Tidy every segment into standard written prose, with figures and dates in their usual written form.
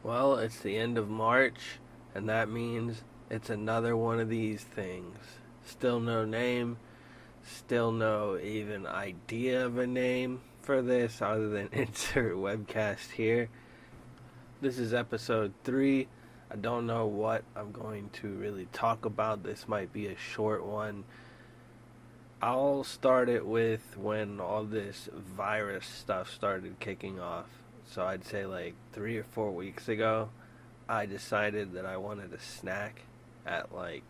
Well, it's the end of March, and that means it's another one of these things. Still no name, still no even idea of a name for this other than insert webcast here. This is episode 3. I don't know what I'm going to really talk about. This might be a short one. I'll start it with when all this virus stuff started kicking off. So I'd say like 3 or 4 weeks ago, I decided that I wanted a snack at like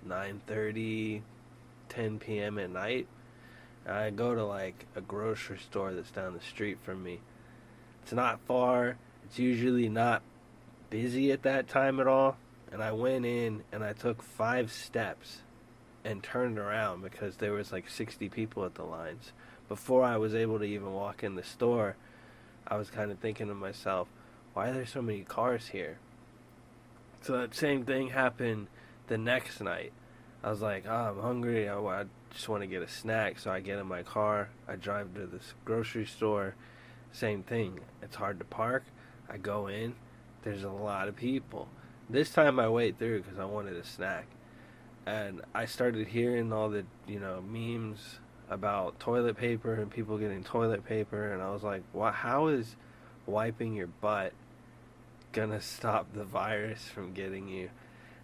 9:30, 10 p.m. at night. And I go to like a grocery store that's down the street from me. It's not far. It's usually not busy at that time at all. And I went in and I took 5 steps and turned around because there was like 60 people at the lines. Before I was able to even walk in the store, I was kind of thinking to myself, why are there so many cars here? So that same thing happened the next night. I was like, I'm hungry. I just want to get a snack. So I get in my car. I drive to this grocery store. Same thing. It's hard to park. I go in. There's a lot of people. This time I wait through because I wanted a snack. And I started hearing all the, memes about toilet paper and people getting toilet paper. And I was like, how is wiping your butt gonna stop the virus from getting you?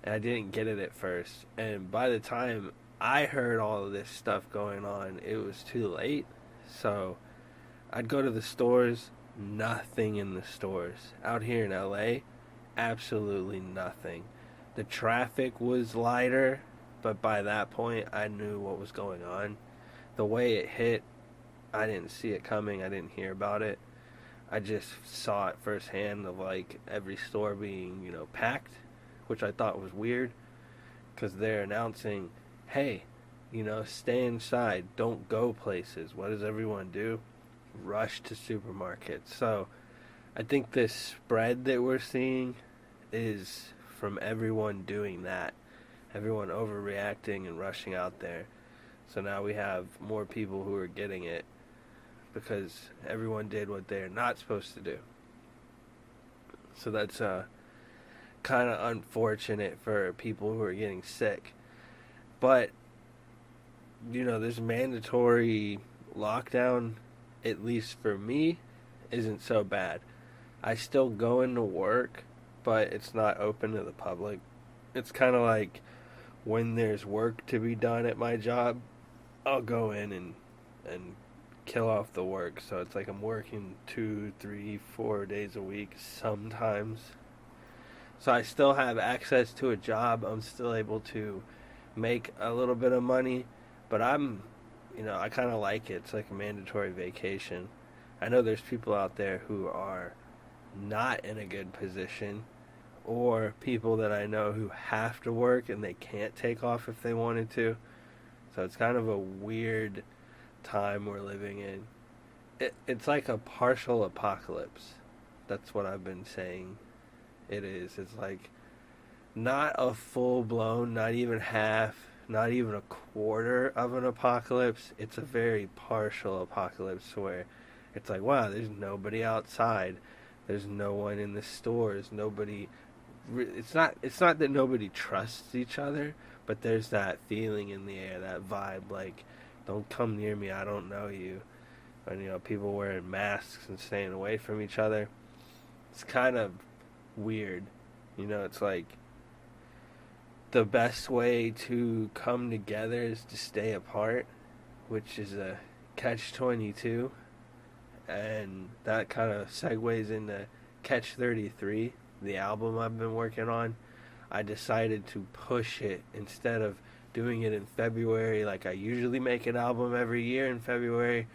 And I didn't get it at first. And by the time I heard all of this stuff going on, it was too late. So I'd go to the stores, nothing in the stores. Out here in LA, absolutely nothing. The traffic was lighter, but by that point, I knew what was going on. The way it hit, I didn't see it coming. I didn't hear about it. I just saw it firsthand of like every store being, packed, which I thought was weird because they're announcing, hey, stay inside, don't go places. What does everyone do? Rush to supermarkets. So I think this spread that we're seeing is from everyone doing that. Everyone overreacting and rushing out there. So now we have more people who are getting it because everyone did what they're not supposed to do. So that's kind of unfortunate for people who are getting sick. But, this mandatory lockdown, at least for me, isn't so bad. I still go into work, but it's not open to the public. It's kind of like when there's work to be done at my job, I'll go in and kill off the work. So it's like I'm working 2, 3, 4 days a week sometimes. So I still have access to a job. I'm still able to make a little bit of money, but I kind of like it. It's like a mandatory vacation. I know there's people out there who are not in a good position, or people that I know who have to work and they can't take off if they wanted to. So it's kind of a weird time we're living in. It's like a partial apocalypse. That's what I've been saying it is. It's like not a full-blown, not even half, not even a quarter of an apocalypse. It's a very partial apocalypse where it's like, wow, there's nobody outside. There's no one in the stores. Nobody. It's not that nobody trusts each other, but there's that feeling in the air, that vibe, like, don't come near me, I don't know you. And, people wearing masks and staying away from each other. It's kind of weird. It's like the best way to come together is to stay apart, which is a catch-22. And that kind of segues into Catch-33, the album I've been working on. I decided to push it instead of doing it in February like I usually make an album every year in February.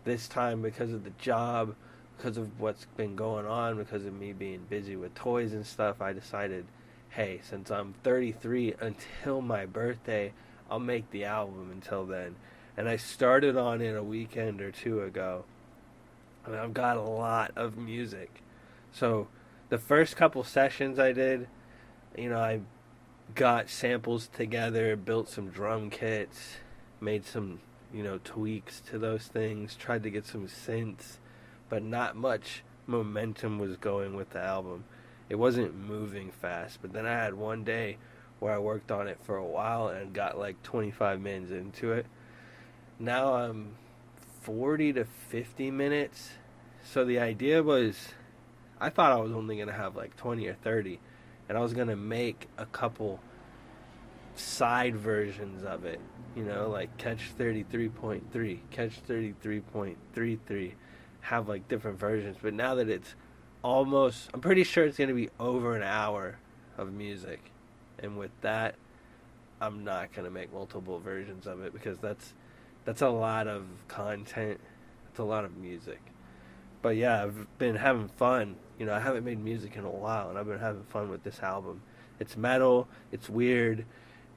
This time, because of the job, because of what's been going on, because of me being busy with toys and stuff, I decided, hey, since I'm 33 until my birthday, I'll make the album until then. And I started on it a weekend or two ago. And I've got a lot of music. So the first couple sessions I did, I got samples together, built some drum kits, made some, tweaks to those things, tried to get some synths, but not much momentum was going with the album. it wasn't moving fast. But then I had one day where I worked on it for a while and got like 25 minutes into it. Now I'm 40 to 50 minutes. So the idea was, I thought I was only going to have like 20 or 30, and I was going to make a couple side versions of it, like catch 33.3, catch 33.33, have like different versions. But now that it's almost, I'm pretty sure it's going to be over an hour of music, and with that, I'm not going to make multiple versions of it, because that's a lot of content. It's a lot of music. But yeah, I've been having fun. I haven't made music in a while, and I've been having fun with this album. It's metal, it's weird,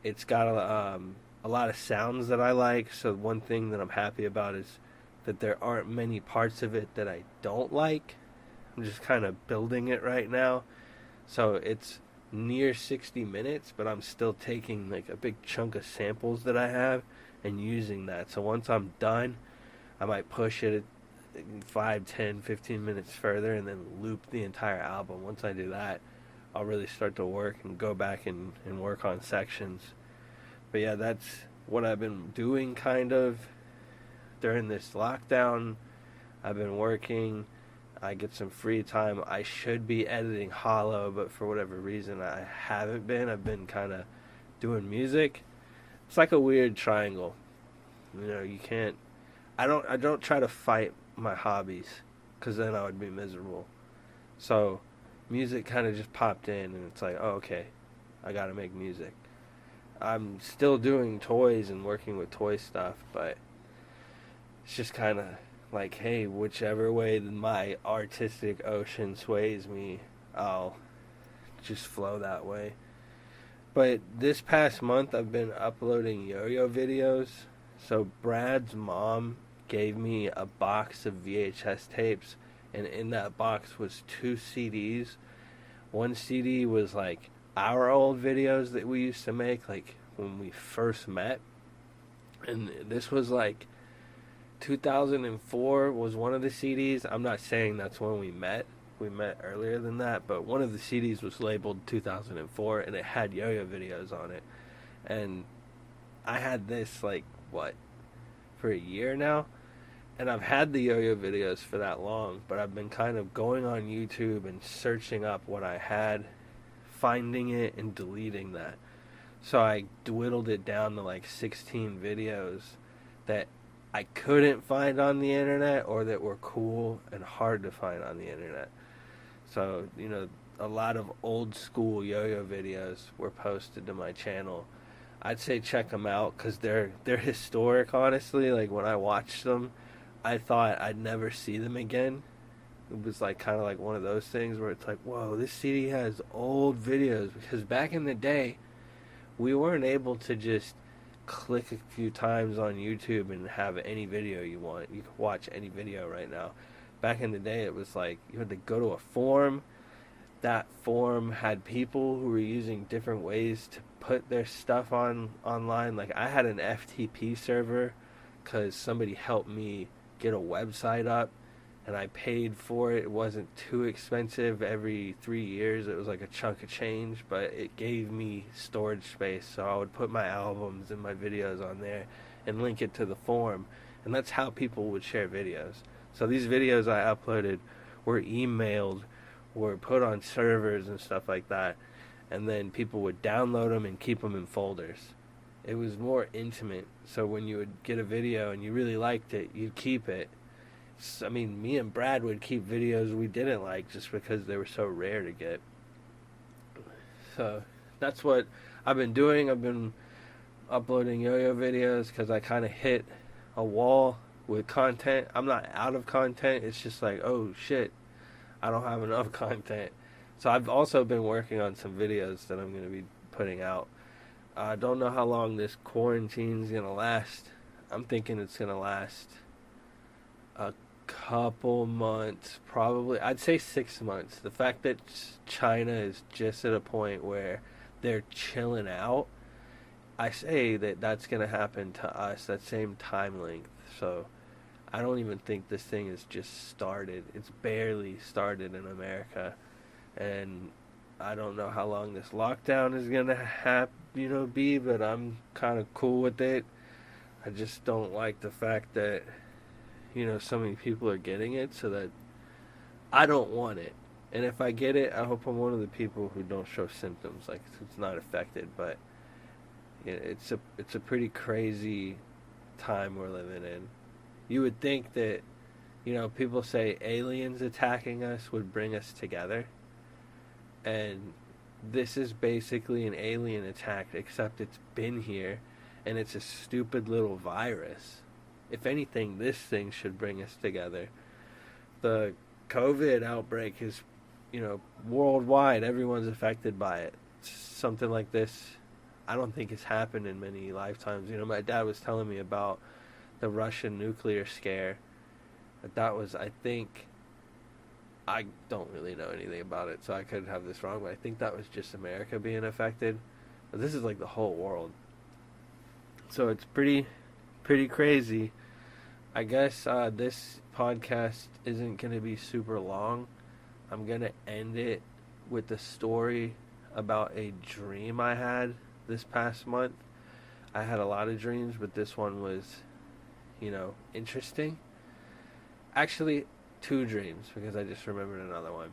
it's got a lot of sounds that I like. So one thing that I'm happy about is that there aren't many parts of it that I don't like. I'm just kind of building it right now. So it's near 60 minutes, but I'm still taking like a big chunk of samples that I have and using that. So once I'm done, I might push it 5, 10, 15 minutes further and then loop the entire album. Once I do that, I'll really start to work and go back and work on sections. But yeah, that's what I've been doing kind of during this lockdown. I've been working. I get some free time. I should be editing Hollow, but for whatever reason I haven't been. I've been kind of doing music. It's like a weird triangle. You can't, I don't try to fight my hobbies, because then I would be miserable. So music kind of just popped in, and it's like, oh, okay, I gotta make music. I'm still doing toys and working with toy stuff, but it's just kind of like, hey, whichever way my artistic ocean sways me, I'll just flow that way. But this past month, I've been uploading yo-yo videos. So Brad's mom gave me a box of VHS tapes, and in that box was 2 CDs. One CD was like our old videos that we used to make, like when we first met, and this was like 2004 was one of the CDs. I'm not saying that's when we met earlier than that, but one of the CDs was labeled 2004, and it had yo-yo videos on it. And I had this like for a year now, and I've had the yo-yo videos for that long, but I've been kind of going on YouTube and searching up what I had, finding it, and deleting that. So I dwindled it down to like 16 videos that I couldn't find on the internet, or that were cool and hard to find on the internet. So, a lot of old school yo-yo videos were posted to my channel. I'd say check them out, because they're historic, honestly. Like, when I watched them, I thought I'd never see them again. It was like kind of like one of those things where it's like, whoa, this CD has old videos. Because back in the day, we weren't able to just click a few times on YouTube and have any video you want. You can watch any video right now. Back in the day, it was like you had to go to a forum. That forum had people who were using different ways to put their stuff online. Like, I had an FTP server because somebody helped me get a website up, and I paid for it. It wasn't too expensive. Every 3 years, it was like a chunk of change, but it gave me storage space, so I would put my albums and my videos on there and link it to the forum, and that's how people would share videos. So these videos I uploaded were emailed, were put on servers and stuff like that, and then people would download them and keep them in folders. It was more intimate, so when you would get a video and you really liked it, you'd keep it. I mean, me and Brad would keep videos we didn't like just because they were so rare to get. So that's what I've been doing. I've been uploading yo-yo videos because I kind of hit a wall with content. I'm not out of content. It's just like, oh shit, I don't have enough content. So I've also been working on some videos that I'm going to be putting out. I don't know how long this quarantine's going to last. I'm thinking it's going to last a couple months, probably. I'd say 6 months. The fact that China is just at a point where they're chilling out, I say that that's going to happen to us, that same time length. So I don't even think this thing has just started. It's barely started in America. and I don't know how long this lockdown is gonna be, but I'm kind of cool with it. I just don't like the fact that so many people are getting it, so that I don't want it. And if I get it, I hope I'm one of the people who don't show symptoms, like it's not affected. But it's a pretty crazy time we're living in. You would think that people say aliens attacking us would bring us together, and this is basically an alien attack, except it's been here, and it's a stupid little virus. If anything, this thing should bring us together. The COVID outbreak is, worldwide. Everyone's affected by it. Something like this, I don't think it's happened in many lifetimes. My dad was telling me about the Russian nuclear scare. That was, I don't really know anything about it, so I could have this wrong, but I think that was just America being affected. But this is like the whole world. So it's pretty crazy. I guess this podcast isn't going to be super long. I'm going to end it with a story about a dream I had this past month. I had a lot of dreams, but this one was, interesting. Actually, 2 dreams, because I just remembered another one.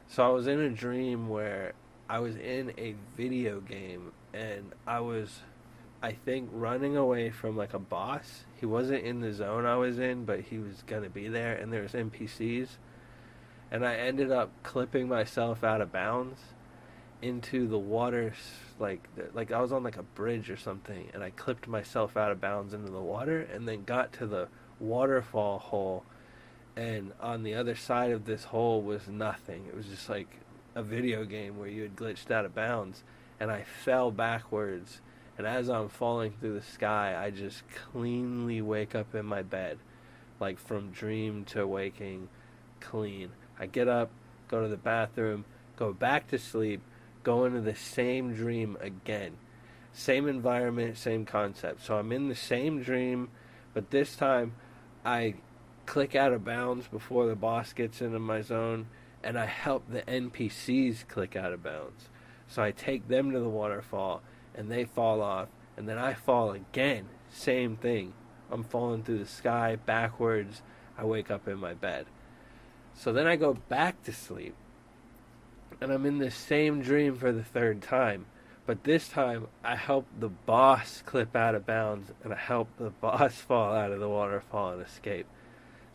So I was in a dream where I was in a video game, and I was, I think, running away from like a boss. He wasn't in the zone I was in, but he was going to be there, and there was NPCs. And I ended up clipping myself out of bounds into the water, like I was on like a bridge or something, and I clipped myself out of bounds into the water, and then got to the waterfall hole, and on the other side of this hole was nothing. It was just like a video game where you had glitched out of bounds, and I fell backwards, and as I'm falling through the sky, I just cleanly wake up in my bed, like from dream to waking clean. I get up, go to the bathroom, go back to sleep, go into the same dream again. Same environment, same concept. So I'm in the same dream, but this time I click out of bounds before the boss gets into my zone, and I help the NPCs click out of bounds. So I take them to the waterfall, and they fall off, and then I fall again. Same thing. I'm falling through the sky backwards. I wake up in my bed. So then I go back to sleep, and I'm in the same dream for the 3rd time. But this time, I help the boss clip out of bounds, and I help the boss fall out of the waterfall and escape.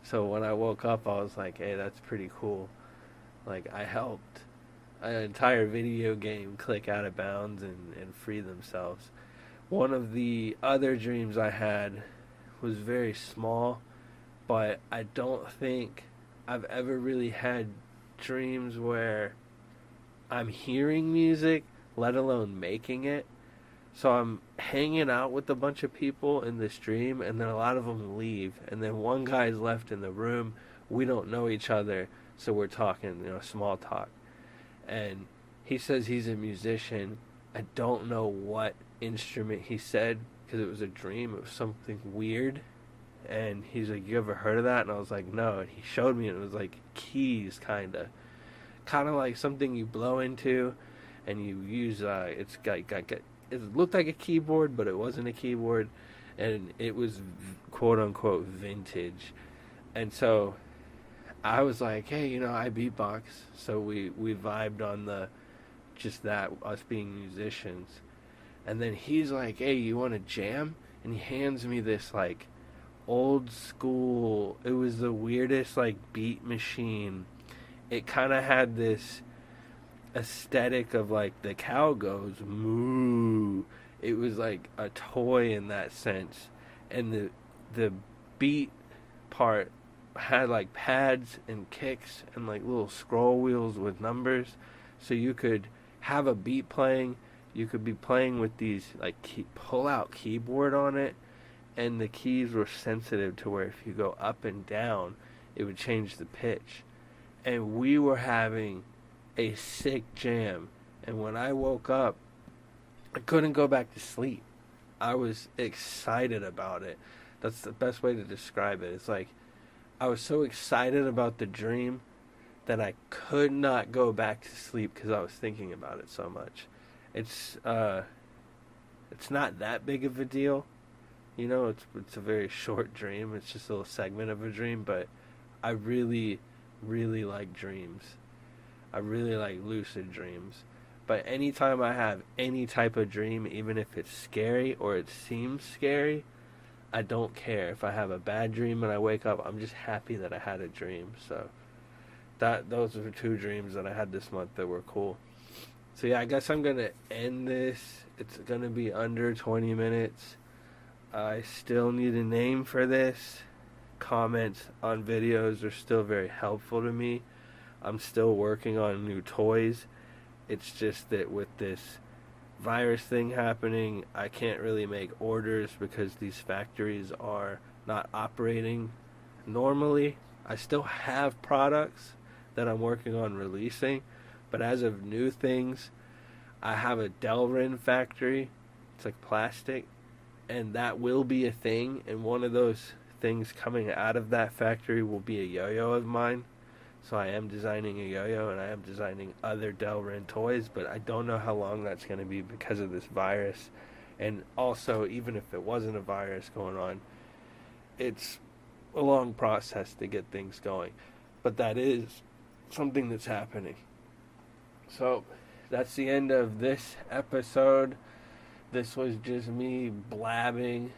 So when I woke up, I was like, hey, that's pretty cool. Like, I helped an entire video game click out of bounds and free themselves. One of the other dreams I had was very small, but I don't think I've ever really had dreams where I'm hearing music, let alone making it. So I'm hanging out with a bunch of people in this dream, and then a lot of them leave, and then one guy's left in the room. We don't know each other, so we're talking, small talk. And he says he's a musician. I don't know what instrument he said, because it was a dream. It was something weird. And he's like, you ever heard of that? And I was like, no. And he showed me, and it was like keys, kind of like something you blow into, and you use, it's got it looked like a keyboard, but it wasn't a keyboard, and it was quote unquote vintage. And so I was like, hey, I beatbox. So we vibed on just that, us being musicians. And then he's like, hey, you want to jam? And he hands me this like old school, it was the weirdest like beat machine. It kind of had this aesthetic of like the cow goes moo. It was like a toy in that sense, and the beat part had like pads and kicks and like little scroll wheels with numbers, so you could have a beat playing. You could be playing with these like pull out keyboard on it, and the keys were sensitive to where if you go up and down, it would change the pitch. And we were having a sick jam. And when I woke up, I couldn't go back to sleep. I was excited about it. That's the best way to describe it. It's like I was so excited about the dream that I could not go back to sleep because I was thinking about it so much. It's not that big of a deal, you know. It's a very short dream. It's just a little segment of a dream, but I really, really like dreams. I really like lucid dreams. But anytime I have any type of dream, even if it's scary or it seems scary, I don't care. If I have a bad dream and I wake up, I'm just happy that I had a dream. So those are 2 dreams that I had this month that were cool. So yeah, I guess I'm going to end this. It's going to be under 20 minutes. I still need a name for this. Comments on videos are still very helpful to me. I'm still working on new toys. It's just that with this virus thing happening, I can't really make orders because these factories are not operating normally. I still have products that I'm working on releasing, but as of new things, I have a Delrin factory. It's like plastic, and that will be a thing, and one of those things coming out of that factory will be a yo-yo of mine. So I am designing a yo-yo, and I am designing other Delrin toys, but I don't know how long that's going to be because of this virus. And also, even if it wasn't a virus going on, it's a long process to get things going. But that is something that's happening. So that's the end of this episode. This was just me blabbing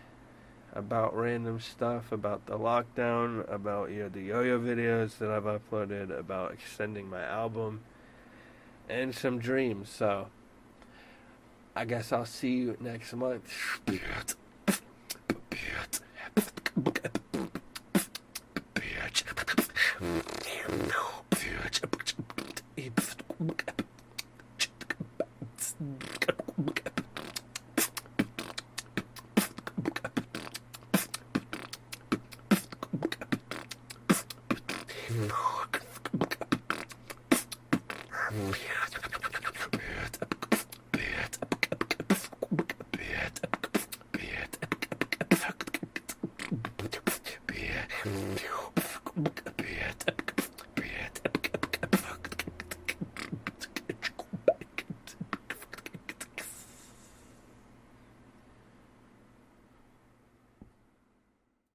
about random stuff, about the lockdown, about the yo-yo videos that I've uploaded, about extending my album, and some dreams. So I guess I'll see you next month. Yeah.